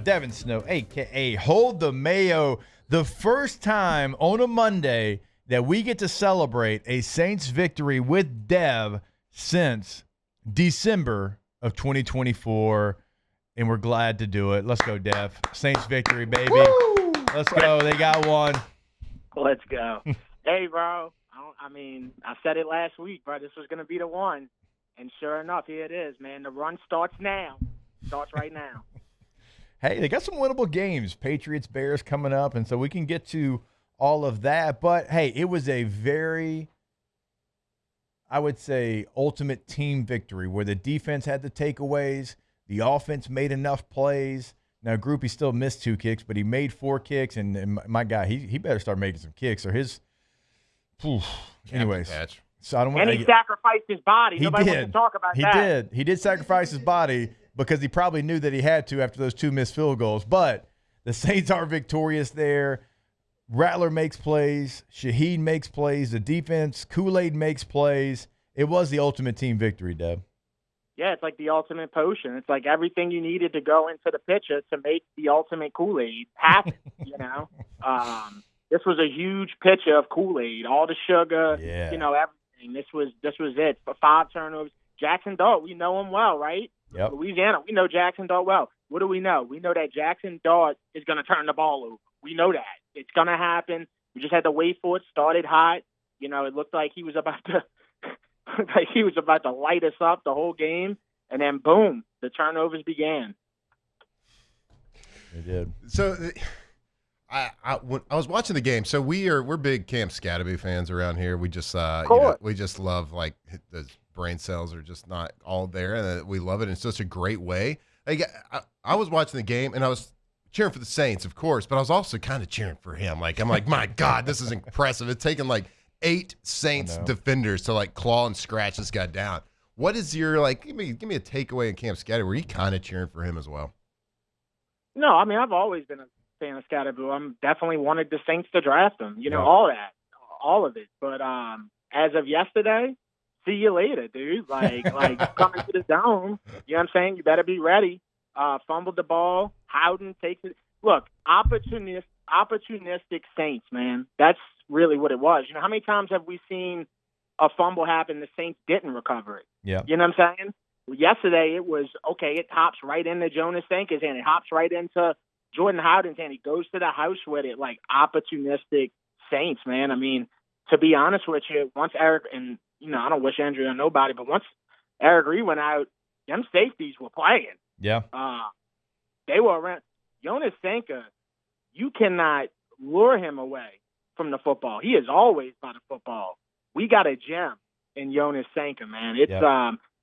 Devin Snow, a.k.a. Hold the Mayo, the first time on a Monday that we get to celebrate a Saints victory with Dev since December of 2024, and we're glad to do it. Let's go, Dev. Saints victory, baby. Woo! Let's go. They got one. Let's go. Hey, bro. I said it last week, bro. This was going to be the one. And sure enough, here it is, man. The run starts now. Starts right now. Hey, they got some winnable games. Patriots, Bears coming up, and so we can get to all of that. But, hey, it was a very, I would say, ultimate team victory where the defense had the takeaways, the offense made enough plays. Now, Groupie still missed 2 kicks, but he made 4 kicks, and my guy, he better start making some kicks or his – anyways. So I don't want. And he sacrificed his body. Nobody did. wants to talk about he that. He did. He did sacrifice his body because he probably knew that he had to after those 2 missed field goals. But the Saints are victorious there. Rattler makes plays. Shaheed makes plays. The defense, Kool-Aid makes plays. It was the ultimate team victory, Deb. Yeah, it's like the ultimate potion. It's like everything you needed to go into the pitcher to make the ultimate Kool-Aid happen, you know? This was a huge pitcher of Kool-Aid, all the sugar, everything. This was it. For 5 turnovers. Jackson Dart, we know him well, right? Yep. Louisiana, we know Jackson Dart well. What do we know? We know that Jackson Dart is going to turn the ball over. We know that. It's going to happen. We just had to wait for it. Started hot. It looked like he was about to light us up the whole game. And then, boom, the turnovers began. They did. So I was watching the game. So we're big Cam Scatterby fans around here. We just we just love, like, the brain cells are just not all there, and we love it in such a great way. Like, I was watching the game and I was cheering for the Saints, of course, but I was also kind of cheering for him. Like, I'm like, my God, this is impressive. It's taken like 8 Saints defenders to like claw and scratch this guy down. What is your, like, give me a takeaway in Cam Scatterby? Were you kind of cheering for him as well? No, I mean, I've always been a fan of Scatterby. I'm definitely wanted the Saints to draft him. All of it. But as of yesterday, see you later, dude. Like coming to the dome. You know what I'm saying? You better be ready. Fumbled the ball. Howden takes it. Look, opportunistic Saints, man. That's really what it was. How many times have we seen a fumble happen, the Saints didn't recover it? Yeah. You know what I'm saying? Well, yesterday it was, okay, it hops right into Jonas Sanka's hand. It hops right into Jordan Howden's hand. He goes to the house with it, like opportunistic Saints, man. I mean, to be honest with you, once Eric, and, I don't wish Andrew on nobody, but once Eric Reed went out, them safeties were playing. Yeah. They were around. Jonas Sanka, you cannot lure him away from the football. He is always by the football. We got a gem in Jonas Sanka, man. It's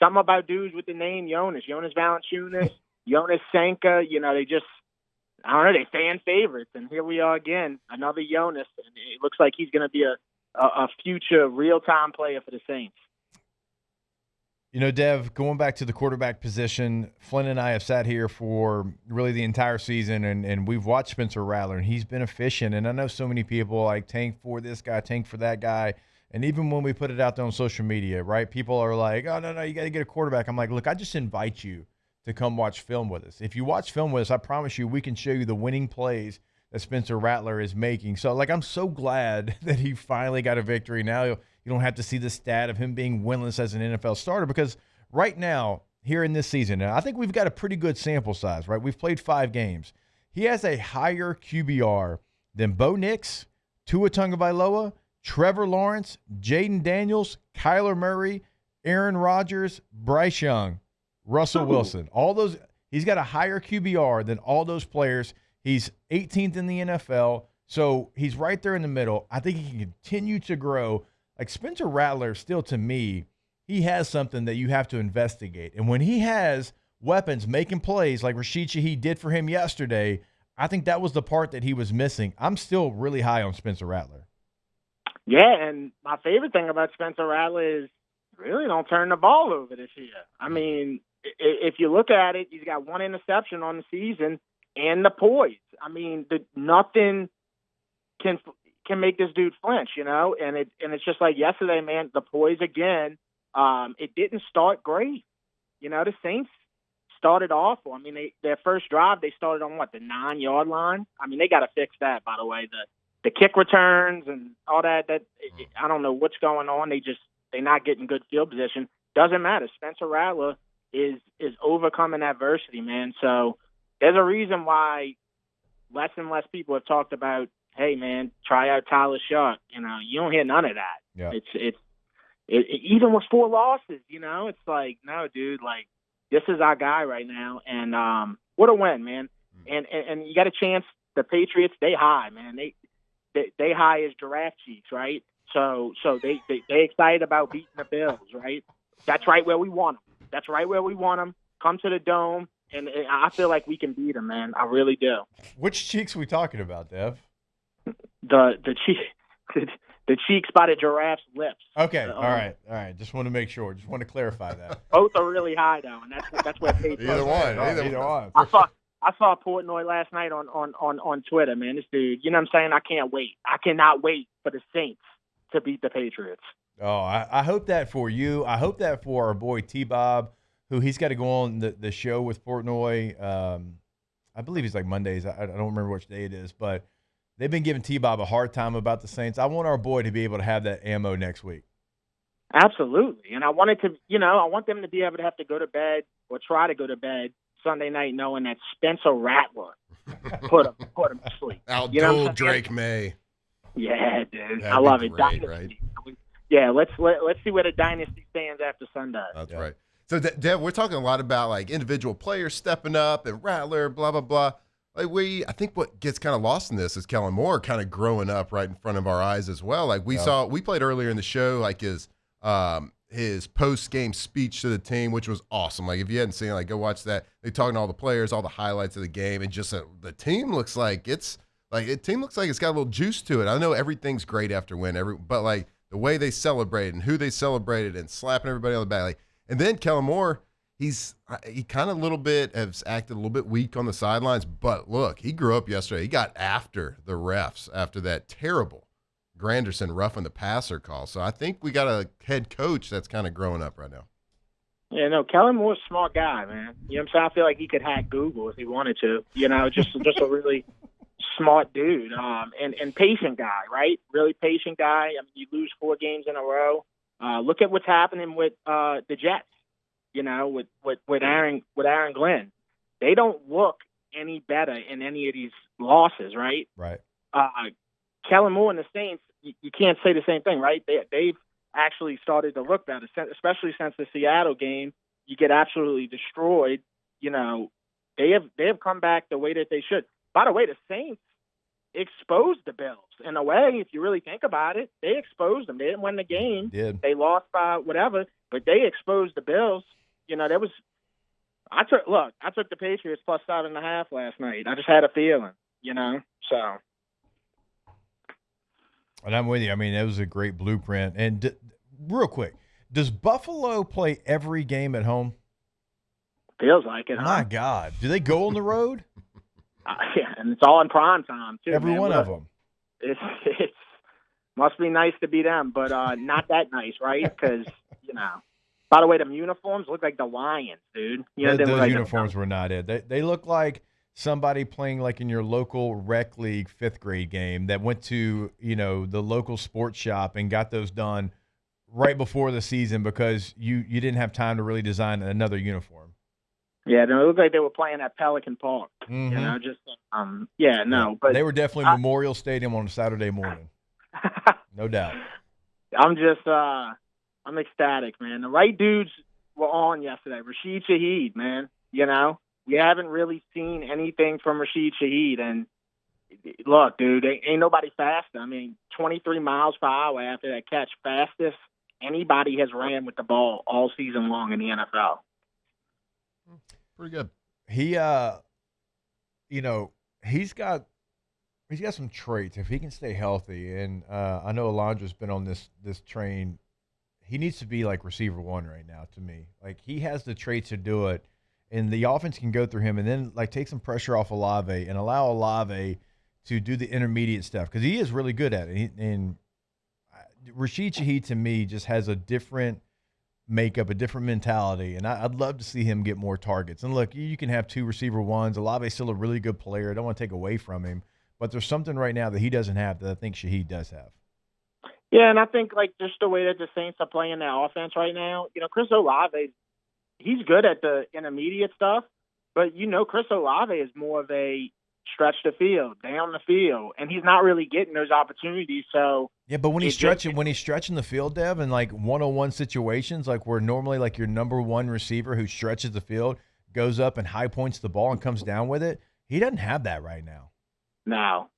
something about dudes with the name Jonas Valanciunas, Jonas Sanka. They just, I don't know, they fan favorites. And here we are again, another Jonas. And it looks like he's going to be a future real-time player for the Saints. Dev, going back to the quarterback position, Flynn and I have sat here for really the entire season, and we've watched Spencer Rattler, and he's been efficient. And I know so many people like tank for this guy, tank for that guy. And even when we put it out there on social media, right, people are like, oh, no, you got to get a quarterback. I'm like, look, I just invite you to come watch film with us. If you watch film with us, I promise you we can show you the winning plays that Spencer Rattler is making. So, like, I'm so glad that he finally got a victory. Now you don't have to see the stat of him being winless as an NFL starter, because right now, here in this season, and I think we've got a pretty good sample size, right? We've played 5 games. He has a higher QBR than Bo Nix, Tua Tagovailoa, Trevor Lawrence, Jaden Daniels, Kyler Murray, Aaron Rodgers, Bryce Young, Russell Wilson. All those, he's got a higher QBR than all those players. He's 18th in the NFL, so he's right there in the middle. I think he can continue to grow. Like, Spencer Rattler, still, to me, he has something that you have to investigate. And when he has weapons making plays like Rashid Shaheed did for him yesterday, I think that was the part that he was missing. I'm still really high on Spencer Rattler. Yeah, and my favorite thing about Spencer Rattler is really don't turn the ball over this year. I mean, if you look at it, he's got 1 interception on the season and the poise. I mean, nothing can make this dude flinch, and it's just like yesterday, man, the poise again. It didn't start great. The Saints started awful. I mean, their first drive, they started on the 9-yard line. I mean, they got to fix that, by the way. The kick returns and all that, I don't know what's going on. They're not getting good field position. Doesn't matter. Spencer Rattler is overcoming adversity, man. So there's a reason why less and less people have talked about, hey, man, try out Tyler Sharp. You don't hear none of that. Yeah. It's even with 4 losses, it's like, no, dude, like, this is our guy right now. And what a win, man. And you got a chance. The Patriots, they high, man. They high as giraffe cheeks, right? So they excited about beating the Bills, right? That's right where we want them. Come to the Dome, and I feel like we can beat them, man. I really do. Which cheeks are we talking about, Dev? The cheeks by the giraffe's lips. Okay, all right. Just want to make sure. Just want to clarify that. Both are really high though, and that's where Patriots. Either one. I saw Portnoy last night on Twitter, man. This dude, you know what I'm saying? I can't wait. I cannot wait for the Saints to beat the Patriots. Oh, I hope that for you. I hope that for our boy T-Bob, who he's got to go on the show with Portnoy. I believe he's like Mondays. I don't remember which day it is, but they've been giving T-Bob a hard time about the Saints. I want our boy to be able to have that ammo next week. Absolutely. And I want them to be able to have to go to bed or try to go to bed Sunday night knowing that Spencer Rattler put him to sleep. Outdueled Drake May. Yeah, dude. That'd I love great, it. Dynasty. Right? Yeah, let's see where the dynasty stands after Sunday. That's right. So, Dev, we're talking a lot about like individual players stepping up and Rattler, blah blah blah. Like I think what gets kind of lost in this is Kellen Moore kind of growing up right in front of our eyes as well. Like we played earlier in the show, like his post game speech to the team, which was awesome. Like if you hadn't seen it, like go watch that. They talking to all the players, all the highlights of the game, and just the team looks like it's got a little juice to it. I know everything's great after win, but like the way they celebrated and who they celebrated and slapping everybody on the back, like, and then Kellen Moore. He kind of has acted a little bit weak on the sidelines, but look, he grew up yesterday. He got after the refs after that terrible Granderson roughing the passer call. So I think we got a head coach that's kind of growing up right now. Yeah, no, Kellen Moore's a smart guy, man. You know what I'm saying? I feel like he could hack Google if he wanted to. Just a really smart dude, and patient guy, right? Really patient guy. I mean, you lose 4 games in a row. Look at what's happening with the Jets. With Aaron Glenn, they don't look any better in any of these losses, right? Right. Kellen Moore and the Saints, you can't say the same thing, right? They've actually started to look better, especially since the Seattle game. You get absolutely destroyed. They have come back the way that they should. By the way, the Saints exposed the Bills in a way. If you really think about it, they exposed them. They didn't win the game. They lost by whatever, but they exposed the Bills. I took the Patriots plus 7.5 last night. I just had a feeling, so. And I'm with you. I mean, that was a great blueprint. And real quick, does Buffalo play every game at home? Feels like it, huh? My God. Do they go on the road? Yeah, and it's all in prime time, too. Every one of them. It's must be nice to be them, but not that nice, right? Because, by the way, them uniforms look like the Lions, dude. Those uniforms were not it. They look like somebody playing like in your local rec league 5th grade game that went to, the local sports shop and got those done right before the season because you didn't have time to really design another uniform. Yeah, it looked like they were playing at Pelican Park. Mm-hmm. But they were definitely Memorial Stadium on a Saturday morning. No doubt. I'm ecstatic, man. The right dudes were on yesterday. Rashid Shaheed, man. We haven't really seen anything from Rashid Shaheed. And look, dude, ain't nobody faster. I mean, 23 miles per hour after that catch, fastest anybody has ran with the ball all season long in the NFL. Pretty good. He, he's got some traits if he can stay healthy. And I know Alondra's been on this train. He needs to be like receiver 1 right now to me. Like he has the traits to do it, and the offense can go through him, and then like take some pressure off Olave and allow Olave to do the intermediate stuff because he is really good at it. And Rashid Shaheed to me just has a different makeup, a different mentality, and I'd love to see him get more targets. And look, you can have 2 receiver ones. Olave's still a really good player. I don't want to take away from him, but there's something right now that he doesn't have that I think Shaheed does have. Yeah, and I think like just the way that the Saints are playing their offense right now, Chris Olave, he's good at the intermediate stuff, but Chris Olave is more of a stretch the field, down the field, and he's not really getting those opportunities. So yeah, but when he's stretching the field, Dev, in like 1-on-1 situations, like where normally like your number one receiver who stretches the field goes up and high points the ball and comes down with it, he doesn't have that right now. No,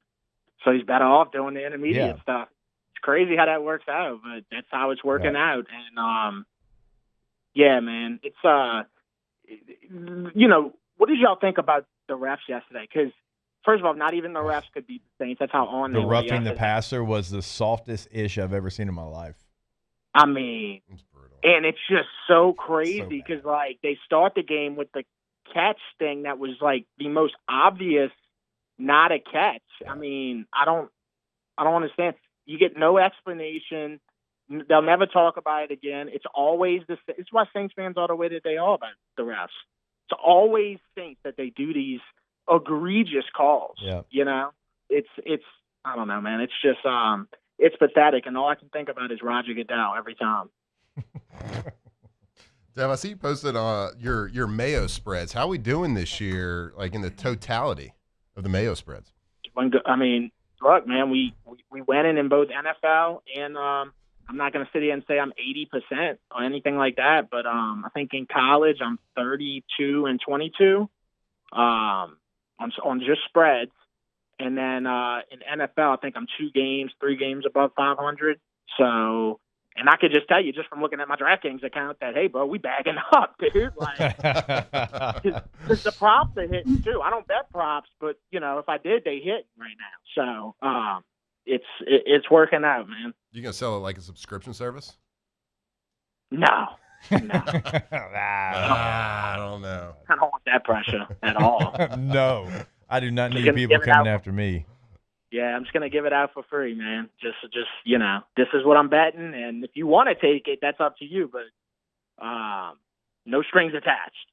so he's better off doing the intermediate stuff. It's crazy how that works out, but that's how it's working out. And yeah, man, it's what did y'all think about the refs yesterday? Because first of all, not even the refs could beat the Saints. That's how on they were. The roughing the passer was the softest ish I've ever seen in my life. I mean, and it's just so crazy because like they start the game with the catch thing that was like the most obvious not a catch. I mean, I don't understand. You get no explanation. They'll never talk about it again. It's always it's why Saints fans are the way that they are about the refs. It's always Saints that they do these egregious calls. Yeah. It's I don't know, man. It's just it's pathetic, and all I can think about is Roger Goodell every time. Dev, I see you posted your mayo spreads. How are we doing this year, like in the totality of the mayo spreads? I mean, look, man, we went in both NFL and I'm not going to sit here and say I'm 80% or anything like that, but I think in college I'm 32-22 on just spreads, and then in NFL I think I'm 3 games above 500. So, and I could just tell you just from looking at my DraftKings account that, hey, bro, we bagging up, dude. Like, because the props are hitting too. I don't bet props, but if I did, they hit right now. So it's working out, man. You gonna sell it like a subscription service? No. I don't know. I don't want that pressure at all. No, I do not need people coming after me. Yeah, I'm just gonna give it out for free, man. Just this is what I'm betting, and if you want to take it, that's up to you. But no strings attached.